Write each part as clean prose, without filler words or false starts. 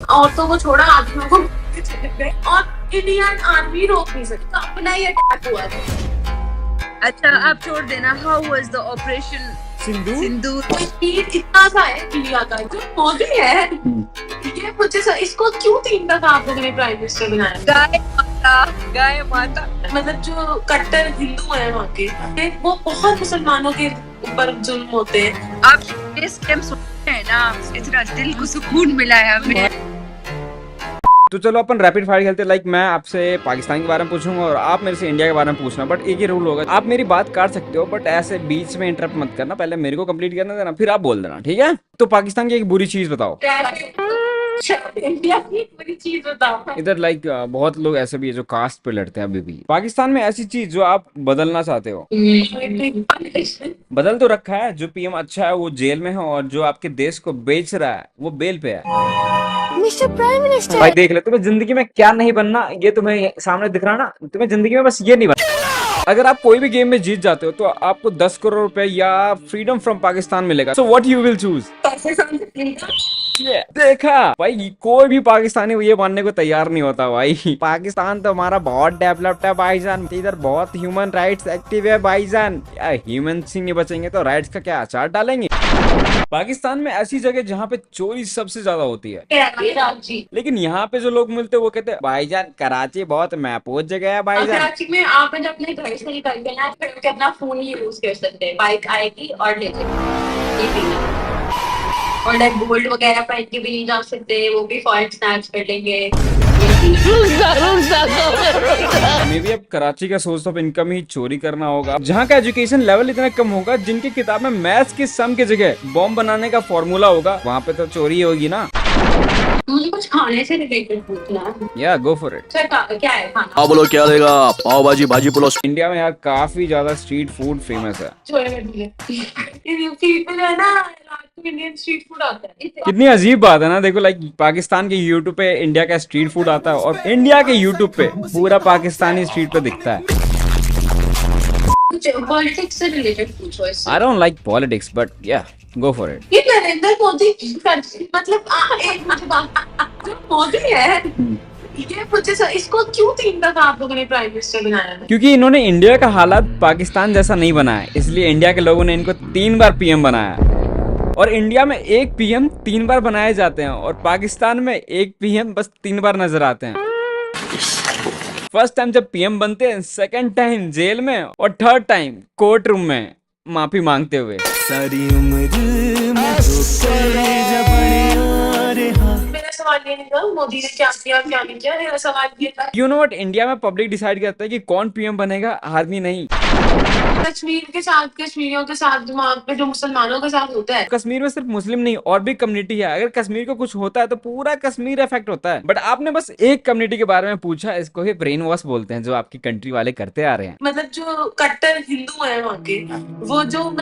औरतों को छोड़ा आदमियों को चले गए और इंडियन आर्मी रोक नहीं सकती, अपना ही अटैक हुआ था। अच्छा आप छोड़ देना, हाउ वाज द ऑपरेशन सिंदूर? तीर इतना सा है इंडिया का, जो मोदी है ये मुझे इसको क्यों 3 दफा आप लोगों ने प्राइम मिनिस्टर बनाया? गाय माता मतलब जो कट्टर हिंदू है वहाँ के, वो बहुत मुसलमानों के ऊपर जुल्म होते हैं। आप इस टाइम सुनते हैं ना, इतना दिल को सुकून मिला है हमें। तो चलो अपन रैपिड फायर खेलते हैं। लाइक मैं आपसे पाकिस्तान के बारे में पूछूंगा और आप मेरे से इंडिया के बारे में पूछना, बट एक ही रूल होगा, आप मेरी बात काट सकते हो बट ऐसे बीच में इंटरप्ट मत करना, पहले मेरे को कंप्लीट करना देना फिर आप बोल देना, ठीक है? तो पाकिस्तान की एक बुरी चीज बताओ। इंडिया की एक बुरी चीज बताओ। इधर लाइक बहुत लोग ऐसे भी है जो कास्ट पे लड़ते हैं अभी भी। पाकिस्तान में ऐसी चीज जो आप बदलना चाहते हो? बदल तो रखा है, जो पीएम अच्छा है वो जेल में है और जो आपके देश को बेच रहा है वो बेल पे है। मिस्टर प्राइम मिनिस्टर भाई देख ले, तुम्हें जिंदगी में क्या नहीं बनना ये तुम्हें सामने दिख रहा ना, तुम्हें जिंदगी में बस ये नहीं बनना। अगर आप कोई भी गेम में जीत जाते हो तो आपको 10 करोड़ रुपए या फ्रीडम फ्रॉम पाकिस्तान मिलेगा। So what you will choose? देखा भाई, कोई भी पाकिस्तानी ये मानने को तैयार नहीं होता भाई। पाकिस्तान तो हमारा बहुत डेवलप्ड है भाईजान, इधर बहुत ह्यूमन राइट्स एक्टिव है भाईजान। ह्यूमन ही नहीं बचेंगे तो राइट्स का क्या अचार डालेंगे? पाकिस्तान में ऐसी जगह जहाँ पे चोरी सबसे ज्यादा होती है, कराची। लेकिन यहाँ पे जो लोग मिलते हैं वो कहते हैं भाईजान कराची बहुत महफूज जगह है भाईजान। कराची में आप जब अपने घर से निकल के ना फिर अपना फोन ही यूज कर सकते हैं, बाइक आएगी और ले लेंगे। और लाइक गोल्ड वगैरह पहन के भी नहीं जा सकते, वो भी फॉरेन स्नैच कर लेंगे। मे भी अब कराची का सोर्स ऑफ इनकम ही चोरी करना होगा, जहाँ का एजुकेशन लेवल इतना कम होगा, जिनकी किताब में मैथ्स की सम की जगह बॉम्ब बनाने का फॉर्मूला होगा, वहाँ पे तो चोरी होगी ना। मुझे कुछ खाने से रिलेटेड पूछना है। या गो फॉर इट। क्या है खाना? हाँ बोलो क्या लेगा? पाव भाजी, भाजी पुलाव। इंडिया में यार काफी ज्यादा स्ट्रीट फूड फेमस है। छोले भटूरे। यूपी में है ना, इंडियन स्ट्रीट फूड आता है। कितनी अजीब बात है ना, देखो लाइक पाकिस्तान के यूट्यूब पे इंडिया का स्ट्रीट फूड आता है और इंडिया के यूट्यूब पे पूरा पाकिस्तानी स्ट्रीट पे दिखता है। कुछ पॉलिटिक्स से रिलेटेड पूछो इससे। I don't like politics but या गो फॉर इट। ये नरेंद्र मोदी मतलब एक बात, जो मोदी है ये मुझे इसको क्यों 3 दफा आप लोगों ने प्राइम मिनिस्टर बनाया है? क्योंकि इन्होंने इंडिया का हालात पाकिस्तान जैसा नहीं बनाया, इसलिए इंडिया के लोगों ने इनको 3 बार पीएम बनाया। और इंडिया में एक पीएम 3 बार बनाए जाते हैं और पाकिस्तान में एक पीएम बस 3 बार नजर आते हैं। फर्स्ट टाइम जब पीएम बनते हैं, सेकंड टाइम जेल में और थर्ड टाइम कोर्ट रूम में माफी मांगते हुए। सारी उम्र मेरा सवाल ये नहीं था मोदी ने क्या किया क्या नहीं किया, मेरा सवाल ये था यू नो व्हाट, इंडिया में पब्लिक डिसाइड करता है कि कौन पीएम बनेगा, आर्मी नहीं। कश्मीर के साथ, कश्मीरियों के साथ जो वहाँ पे जो मुसलमानों के साथ होता है। कश्मीर में सिर्फ मुस्लिम नहीं और भी कम्युनिटी है, अगर कश्मीर को कुछ होता है तो पूरा कश्मीर इफेक्ट होता है। बट आपने बस एक कम्युनिटी के बारे में पूछा, इसको ही ब्रेन वॉश बोलते हैं, जो आपकी कंट्री वाले करते आ रहे हैं। मतलब जो कट्टर हिंदू है वहाँ के, वो जो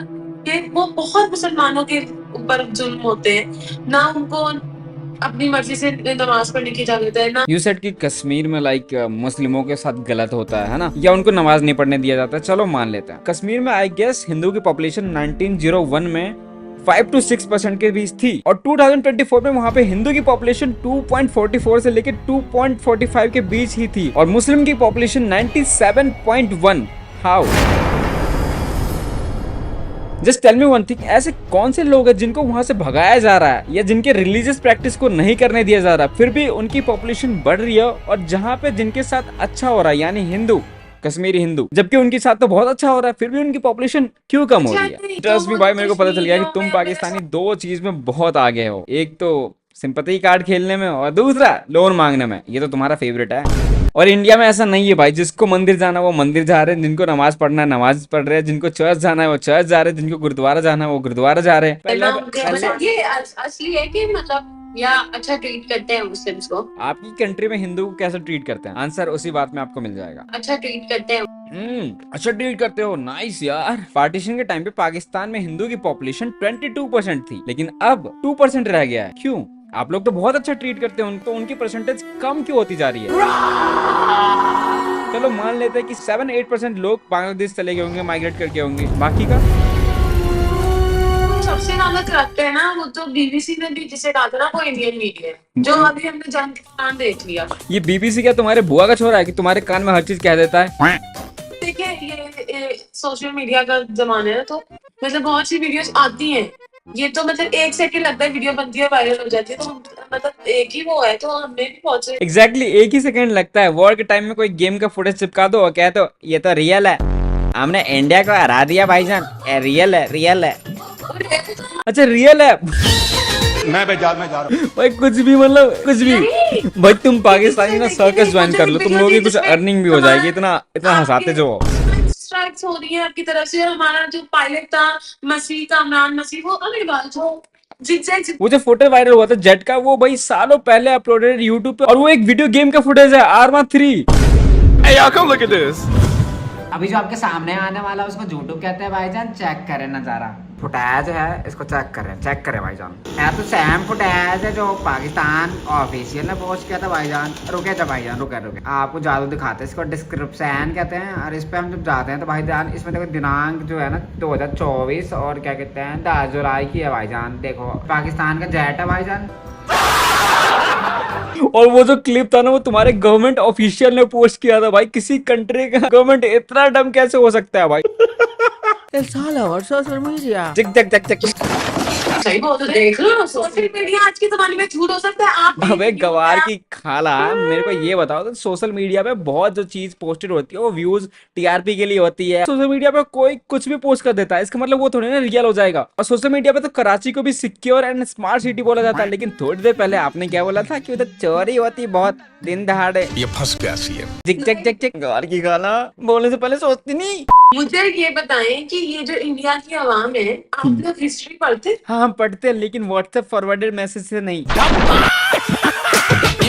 वो बहुत मुसलमानों के ऊपर जुल्म होते हैं ना, उनको अपनी मर्जी से नमाज पढ़ने की इजाजत है ना। यू सेड कि कश्मीर में लाइक मुस्लिमों के साथ गलत होता है ना, या उनको नमाज नहीं पढ़ने दिया जाता है, चलो मान लेते हैं। कश्मीर में आई गेस हिंदू की पॉपुलेशन 1901 में 5 to 6% के बीच थी और 2024 में वहाँ पे हिंदू की पॉपुलेशन 2.44 से लेकर 2.45 के बीच ही थी और मुस्लिम की population 97.1। How? Just tell me one thing, ऐसे कौन से लोग हैं जिनको वहां से भगाया जा रहा है या जिनके रिलीजियस प्रैक्टिस को नहीं करने दिया जा रहा, फिर भी उनकी पॉपुलेशन बढ़ रही है, और जहाँ पे जिनके साथ अच्छा हो रहा है यानी हिंदू, कश्मीरी हिंदू, जबकि उनके साथ तो बहुत अच्छा हो रहा है, फिर भी उनकी पॉपुलेशन क्यों कम हो रही है? ट्रस्ट मी भाई, मेरे को पता चल गया कि तुम पाकिस्तानी 2 चीज में बहुत आगे हो, एक तो सिंपैथी कार्ड खेलने में और दूसरा लोन मांगने में। ये तो तुम्हारा फेवरेट है। और इंडिया में ऐसा नहीं है भाई, जिसको मंदिर जाना वो मंदिर जा रहे हैं, जिनको नमाज पढ़ना है नमाज पढ़ रहे हैं, जिनको चर्च जाना है वो चर्च जा रहे हैं, जिनको गुरुद्वारा जाना है वो गुरुद्वारा जा रहे हैं। मतलब ये असली है कि मतलब या अच्छा ट्रीट करते हैं मुस्लिम्स को? आपकी कंट्री में हिंदू को कैसे ट्रीट करते हैं? आंसर उसी बात में आपको मिल जाएगा। अच्छा ट्रीट करते हैं। अच्छा ट्रीट करते हो, नाइस यार। पार्टीशन के टाइम पे पाकिस्तान में हिंदू की पॉपुलेशन 22% थी, लेकिन अब 2% रह गया है। क्यों? आप लोग तो बहुत अच्छा ट्रीट करते हो उनको, उनकी परसेंटेज कम क्यों होती जा रही है? चलो मान लेते हैं कि 7-8% लोग बांग्लादेश चले गए होंगे, माइग्रेट करके होंगे, बाकी का सबसे अलग रखते हैं ना, वो तो बीबीसी ने भी जिसे कहा था ना वो इंडियन मीडिया है, जो अभी हमने जान देख लिया। ये बीबीसी क्या तुम्हारे बुआ का छोरा है कि तुम्हारे कान में हर चीज कह देता है? देखिए ये सोशल मीडिया का जमाना है, तो मतलब बहुत सी वीडियोस आती हैं, ये तो मतलब 1 सेकंड लगता है वीडियो बनती है, वायरल हो जाती है, तो मतलब एक ही वो है, तो हमने भी बहुत से एग्जैक्टली एक ही सेकंड लगता है। वॉर के टाइम में कोई गेम का फुटेज चिपका दो और कह दो ये तो रियल है, हमने इंडिया को हरा दिया भाईजान, रियल है रियल है। अच्छा रियल है मैं बाजार में जा रहा हूँ भाई, कुछ भी मतलब कुछ भी। भाई तुम पाकिस्तानी ना सर्कस ज्वाइन कर लो, तुम लोगों की कुछ अर्निंग भी हो जाएगी। इतना इतना हंसाते जो हो। स्ट्राइक्स हो रही है आपकी तरफ से, और हमारा जो पायलट था मसीह, कामरान मसीह, वो अग्रवाल जो वो जो फुटेज वायरल हुआ था जेट का, वो भाई सालों पहले अपलोडेड यूट्यूब पे, और वो एक वीडियो गेम का फुटेज है Arma 3। Hey y'all, come look at this. अभी जो आपके सामने आने वाला है उसको यूट्यूब कहते हैं भाईजान। चेक करें नजारा, फुटेज है, इसको चेक करें भाईजान। है तो सेम फुटेज है जो पाकिस्तान ऑफिशियल ने पोस्ट किया था भाईजान। रुके आपको जादू दिखाते हैं, इसको डिस्क्रिप्शन कहते हैं। और इस पे हम जब जाते हैं तो भाईजान इसमें देखो दिनांक जो है ना 2024 और क्या कहते हैं 10 जुलाई की है भाईजान। देखो पाकिस्तान का जेट है भाईजान। और वो जो क्लिप था ना वो तुम्हारे गवर्नमेंट ऑफिशियल ने पोस्ट किया था भाई। किसी कंट्री का गवर्नमेंट इतना डम कैसे हो सकता है भाई? सोशल मीडिया सही बोल तो देख लो, सोशल मीडिया आज के जमाने में झूठ हो सकता है। आप अबे गवार की खाला, मेरे को ये बताओ तो सोशल मीडिया पे बहुत जो चीज पोस्टेड होती है वो व्यूज टीआरपी के लिए होती है। सोशल मीडिया पे कोई कुछ भी पोस्ट कर देता है, इसका मतलब वो थोड़ी ना रियल हो जाएगा। और सोशल मीडिया पे तो कराची को भी सिक्योर एंड स्मार्ट सिटी बोला जाता है, लेकिन थोड़ी देर पहले आपने क्या बोला था कि उधर चोरी होती है बहुत दिन दहाड़े। ये फंस गया सीएम। चिक गवार की खाला बोलने से पहले सोचती नहीं। मुझे ये बताएं कि ये जो इंडिया की आवाम है, आप लोग हिस्ट्री पढ़ते? हाँ हम पढ़ते हैं, लेकिन व्हाट्सएप फॉरवर्डेड मैसेज से नहीं। ये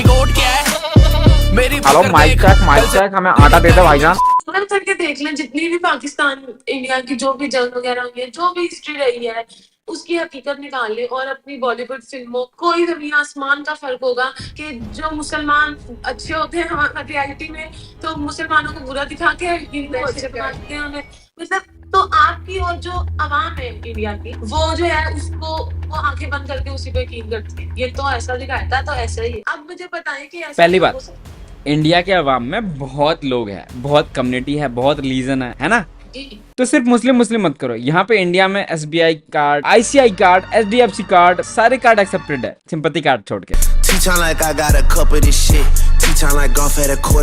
कोड क्या है? मेरी हेलो माइक चेक हमें आटा दे दो भाईजान। थोड़ा करके देख लें, जितनी भी पाकिस्तान इंडिया की जो भी जंग वगैरह हुई है, जो भी हिस्ट्री रही है, उसकी हकीकत निकाल ले। और अपनी बॉलीवुड फिल्मों, कोई जमीन आसमान का फर्क होगा कि जो मुसलमान अच्छे होते हैं हमारे रियलिटी में, तो मुसलमानों को बुरा दिखा के हिंदू अच्छे बनाते हैं उन्हें। मतलब तो आपकी और जो आवाम है इंडिया की, वो जो है उसको वो आंखें बंद करके उसी पे यकीन करती है। ये तो ऐसा दिखाता तो ऐसा ही है। अब मुझे बताएं कि ऐसा पहली बात, इंडिया के अवाम में बहुत लोग हैं, बहुत कम्युनिटी है, बहुत रिलीजन है ना। तो सिर्फ मुस्लिम मत करो। यहाँ पे इंडिया में SBI card, ICI card, HDFC card, सारे कार्ड एक्सेप्टेड है, सिंपैथी कार्ड छोड़ के।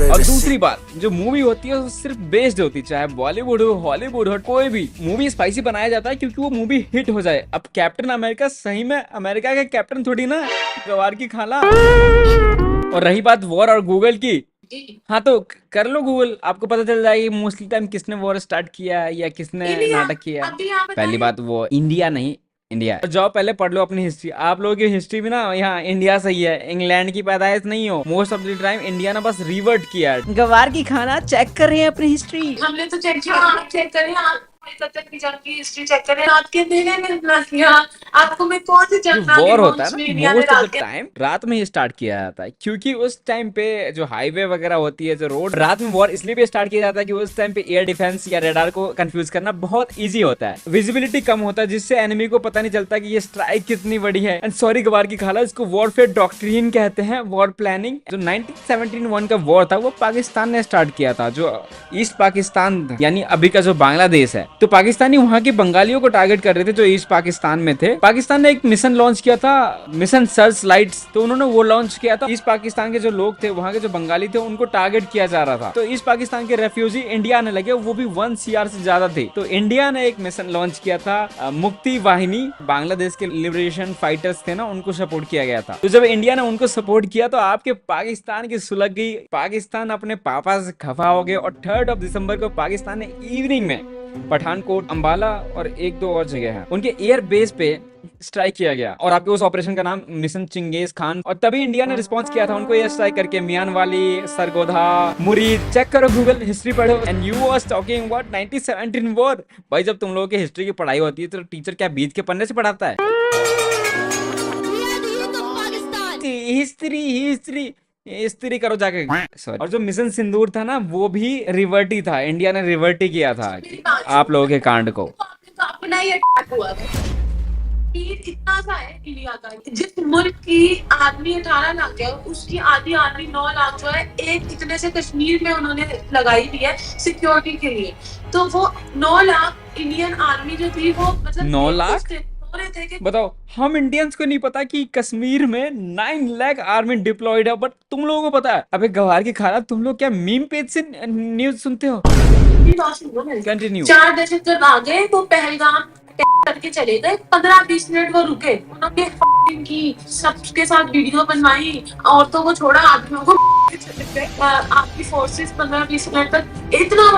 और दूसरी बात, जो मूवी होती है वो सिर्फ बेस्ड होती है, चाहे बॉलीवुड हो, हॉलीवुड हो, कोई भी मूवी स्पाइसी बनाया जाता है क्योंकि वो मूवी हिट हो जाए। अब कैप्टन अमेरिका सही में अमेरिका के कैप्टन थोड़ी ना, गवार की खाला। और रही बात वॉर और गूगल की, हाँ तो कर लो गूगल, आपको पता चल जाएगी मोस्टली टाइम किसने वॉर स्टार्ट किया या किसने नाटक किया। पहली बात वो इंडिया नहीं, इंडिया। जाओ पहले पढ़ लो अपनी हिस्ट्री। आप लोगों की हिस्ट्री भी ना यहाँ इंडिया सही है, इंग्लैंड की पैदाइश नहीं हो। Most of the time India ने बस रिवर्ट किया है। गवार की खाना चेक कर रहे हैं अपनी हिस्ट्री। हमने तो चेक किया, आप चेक करें। आप की हिस्ट्री चेक करें। रात के अंधेरे में इतना किया, आपको मैं कौन सी जंग वॉर होता है ना मोस्ट ऑफ द टाइम रात में ही स्टार्ट किया जाता है, क्योंकि उस टाइम पे जो हाईवे वगैरह होती है, जो रोड, रात में वॉर इसलिए भी स्टार्ट किया जाता है कि उस टाइम पे एयर डिफेंस या रेडार को कंफ्यूज करना बहुत इजी होता है, विजिबिलिटी कम होता है, जिससे एनिमी को पता नहीं चलता कि ये स्ट्राइक कितनी बड़ी है। एंड सॉरी गवार की खाला, इसको वॉरफेयर डॉक्ट्रिन कहते हैं, वॉर प्लानिंग। जो 1971 का वॉर था वो पाकिस्तान ने स्टार्ट किया था, जो ईस्ट पाकिस्तान यानी अभी का जो बांग्लादेश है। तो पाकिस्तानी वहाँ के बंगालियों को टारगेट कर रहे थे जो ईस्ट पाकिस्तान में थे। पाकिस्तान ने एक मिशन लॉन्च किया था, मिशन सर्च लाइट्स, तो उन्होंने वो लॉन्च किया था। ईस्ट पाकिस्तान के जो लोग थे, वहाँ के जो बंगाली थे, उनको टारगेट किया जा रहा था। तो ईस्ट पाकिस्तान के रेफ्यूजी इंडिया आने लगे, वो भी 1 CR से ज्यादा थे। तो इंडिया ने एक मिशन लॉन्च किया था, मुक्ति वाहिनी, बांग्लादेश के लिबरेशन फाइटर्स थे ना, उनको सपोर्ट किया गया था। तो जब इंडिया ने उनको सपोर्ट किया तो आपके पाकिस्तान की सुलग गई, पाकिस्तान अपने पापा से खफा हो गए। और 3 दिसंबर को पाकिस्तान ने इवनिंग में पठानकोट, अंबाला और 1-2 और जगह है, उनके एयर बेस पे स्ट्राइक किया गया। और आपके उस ऑपरेशन का नाम मिशन चिंगेज खान। और तभी इंडिया ने रिस्पांस किया था उनको एयर स्ट्राइक करके, मियानवाली, सरगोधा, मुरीद। चेक करो गूगल, हिस्ट्री पढ़ो। And you was talking about 1917 war. भाई जब तुम लोगों की हिस्ट्री की पढ़ाई होती है तो टीचर क्या बीज के पन्ने से पढ़ाता है? हिस्ट्री करो जाके। सॉरी। और जो मिशन सिंदूर था ना, वो भी रिवर्ट ही था, इंडिया ने रिवर्ट ही किया था आप लोगों के कांड को। अपना ही अटैक हुआ था। कश्मीर इतना सा है इंडिया का, जिस मुल्क की आदमी 18 लाख है उसकी आधी आदमी 9 लाख जो है एक इतने से कश्मीर में उन्होंने लगाई हुई है सिक्योरिटी के लिए। तो वो 9 लाख इंडियन आर्मी जो थी वो मतलब 9 लाख? रहे थे कि बताओ, हम इंडियंस को नहीं पता कि कश्मीर में 9 लाख आर्मी डिप्लॉयड है, बट तुम लोगों को पता है। अबे गवार की खाना, तुम लोग क्या मीम पेज से न्यूज सुनते हो? कंटिन्यू। 4 दशक आ गए, वो पहलगाम करके चले गए, 15-20 मिनट वो रुके, उन्होंने की सबके साथ वीडियो बनवाई, औरतों को छोड़ा, आदमियों को आपकी फोर्सेस 15-20 मिनट तक इतना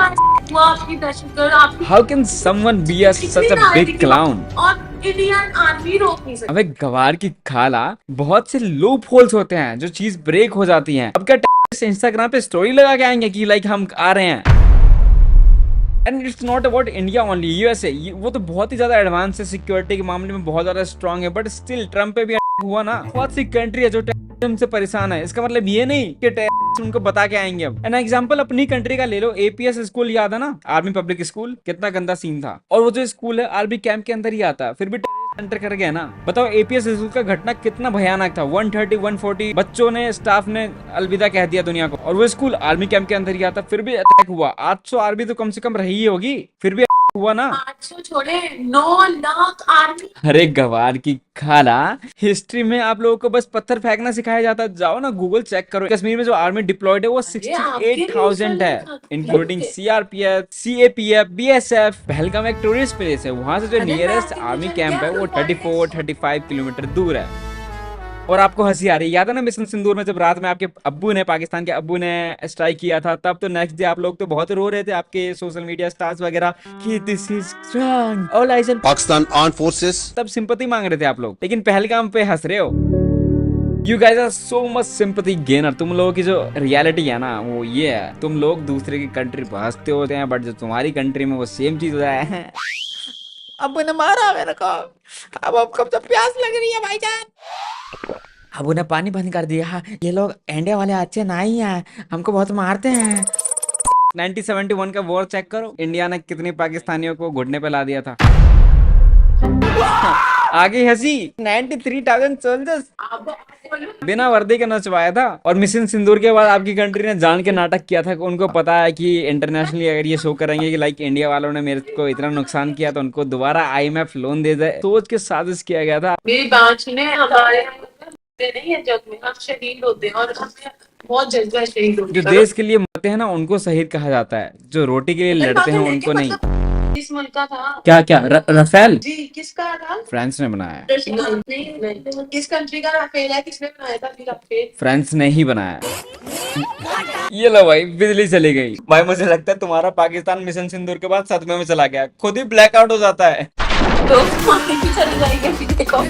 हुआ आपकी दहशतगर्द आपकी। How can someone be a such a big clown? और इंडियन आर्मी रोक नहीं सकती। अबे गवार की खाला, बहुत से लूप होल्स होते हैं जो चीज ब्रेक हो जाती हैं। अब क्या इंस्टाग्राम पे स्टोरी लगा के आएंगे कि लाइक हम आ रहे हैं? And it's not about India only, USA वो तो बहुत ही ज्यादा एडवांस है, सिक्योरिटी के मामले में बहुत ज्यादा स्ट्रांग है, बट स्टिल ट्रम्प पे भी हुआ ना। बहुत सी कंट्री है जो टेररिज्म से परेशान है। इसका मतलब ये नहीं कि टेररिस्ट उनको बता के आएंगे। अब एन एग्जांपल अपनी कंट्री का ले लो, एपीएस स्कूल याद है ना, आर्मी पब्लिक स्कूल, कितना गंदा सीन था। और वो जो स्कूल है आर्मी कैंप के अंदर ही आता है, फिर भी एंटर कर गया ना। बताओ एपीएस स्कूल का घटना कितना भयानक था। 130-140 बच्चों ने, स्टाफ ने अलविदा कह दिया दुनिया को, और वो स्कूल आर्मी कैंप के अंदर ही आता, फिर भी अटैक हुआ। 800 आर्मी तो कम से कम रही होगी, फिर भी हुआ ना। 800 छोड़े, 9 लाख आर्मी। अरे गवार की खाला, हिस्ट्री में आप लोगों को बस पत्थर फेंकना सिखाया जाता। जाओ ना गूगल चेक करो, कश्मीर में जो आर्मी डिप्लॉयड है वो 68,000 है, including CRPF, CAPF, BSF. Pahalgam एक टूरिस्ट प्लेस है, वहां से जो नियरेस्ट आर्मी कैंप है वो 34-35 किलोमीटर दूर है। और आपको हंसी आ रही है, याद है ना मिशन सिंदूर में जब रात में आपके अब्बू ने, पाकिस्तान के अब्बू ने स्ट्राइक किया था, तब तो नेक्स्ट डे आप लोग तो बहुत रो रहे थे, आपके सोशल मीडिया स्टार्स वगैरह, कि this is strong all eyes and Pakistan armed forces. तब सिंपैथी मांग रहे थे आप लोग, लेकिन पहलगाम पे हंस रहे हो। You guys are so much sympathy gainer. तुम लोगों की जो रियलिटी है ना वो ये है, तुम लोग दूसरे की कंट्री बहसते होते हैं, बट जो तुम्हारी कंट्री में वो सेम चीज हो रहा है। अब ने मारा मेरे को, अब कब तक प्यास लग रही है भाईजान। अब उन्हें पानी बंद कर दिया, ये लोग इंडिया वाले अच्छे नहीं है, हमको बहुत मारते हैं। 1971 का वॉर चेक करो, इंडिया ने कितने पाकिस्तानियों को घुटने पे ला दिया था। आगे हंसी, 93,000 सोल्जर्स बिना वर्दी के नचवाया था। और मिशन सिंदूर के बाद आपकी कंट्री ने जान के नाटक किया था, उनको पता है कि इंटरनेशनली अगर ये शो करेंगे कि लाइक इंडिया वालों ने मेरे को इतना नुकसान किया तो उनको दोबारा IMF लोन दे दे, सोच के साजिश किया गया था। मेरी बात ने हमारे नहीं है जग में, हम शहीद होते हैं और हमें बहुत जज्बा है शहीद होने जो का। देश के लिए मरते हैं ना उनको शहीद कहा जाता है, जो रोटी के लिए लड़ते हैं उनको नहीं। किस मुल्क का था? क्या क्या राफेल? जी किसका था? फ्रांस ने बनाया। नहीं, किस कंट्री का राफेल है? किसने बनाया था राफेल? फ्रांस ने ही बनाया। ये लो भाई, बिजली चली गई भाई। मुझे लगता है तुम्हारा पाकिस्तान मिशन सिंदूर के बाद सदमे में चला गया, खुद ही ब्लैकआउट हो जाता है। तो चली जाएगी देखो।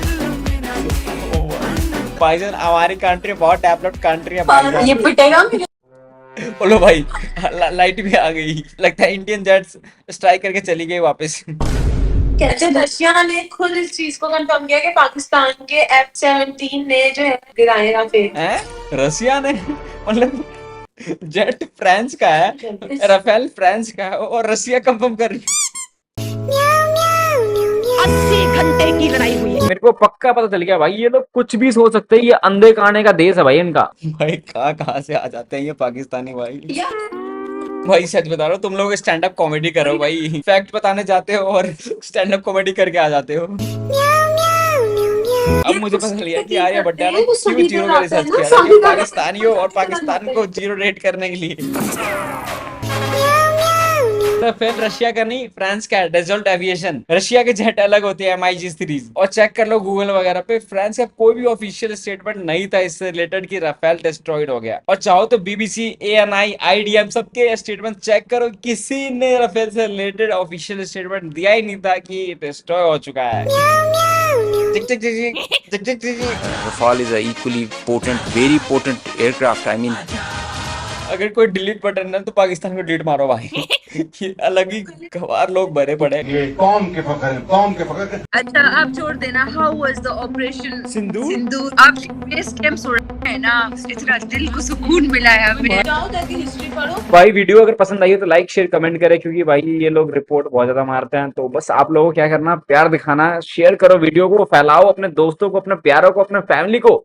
भाईजान हमारी कंट्री बहुत डेवलप्ड कंट्री है भाईजान। ये पिटेगा बोलो भाई, लाइट भी आ गई, लगता है इंडियन जेट्स स्ट्राइक करके चली गई वापस। कहते रशिया ने खुद इस चीज को कंफर्म किया कि पाकिस्तान के F-17 ने जो है गिराए राफेल। रशिया ने? मतलब जेट फ्रांस का है, राफेल फ्रांस का है, और रशिया कंफर्म कर रही है। 80 घंटे की लड़ाई हुई है। मेरे को पक्का पता चल गया भाई, ये लोग कुछ भी सोच सकते हैं, ये अंधे काने का देश है भाई इनका। भाई कहाँ से आ जाते हैं ये पाकिस्तानी भाई। भाई सच बता रहा हूँ, तुम लोग स्टैंड अप कॉमेडी करो भाई, फैक्ट बताने जाते हो और स्टैंड अप कॉमेडी करके आ जाते हो। अब मुझे पता चल गया कि आर्या भट्टा ने क्यों जीरो का रिसर्च किया था, पाकिस्तानियों और पाकिस्तान को जीरो रेट करने के लिए। तो फिर रशिया का नहीं, फ्रांस का डेजर्ट एविएशन। रशिया के जेट अलग होते हैं MiG सीरीज, और चेक कर लो गूगल वगैरह पे, फ्रांस का कोई भी ऑफिशियल स्टेटमेंट नहीं था इससे रिलेटेड कि राफेल डिस्ट्रॉयड हो गया। और चाहो तो BBC, ANI, IDM सबके स्टेटमेंट चेक करो, किसी ने राफेल से रिलेटेड ऑफिशियल स्टेटमेंट दिया ही नहीं था कि डिस्ट्रॉय हो चुका है। Rafale is a equally potent, very potent aircraft. I mean, अगर कोई डिलीट बटन है तो पाकिस्तान को डिलीट मारो भाई। ये अलग ही गवार लोग भरे पड़े। कौम के फखर, कौम के फखर। अच्छा आप छोड़ देना, हाउ वाज द ऑपरेशन सिंदूर? सिंदूर आप बेस कैंप है ना, इतना दिल को सुकून मिला है हमें। जाओ जाके हिस्ट्री पढ़ो। भाई वीडियो अगर पसंद आई हो तो लाइक शेयर कमेंट करें, क्योंकि भाई ये लोग रिपोर्ट बहुत ज्यादा मारते हैं। तो बस आप लोगों को क्या करना, प्यार दिखाना, शेयर करो वीडियो को, फैलाओ अपने दोस्तों को, अपने प्यारों को, अपने फैमिली को।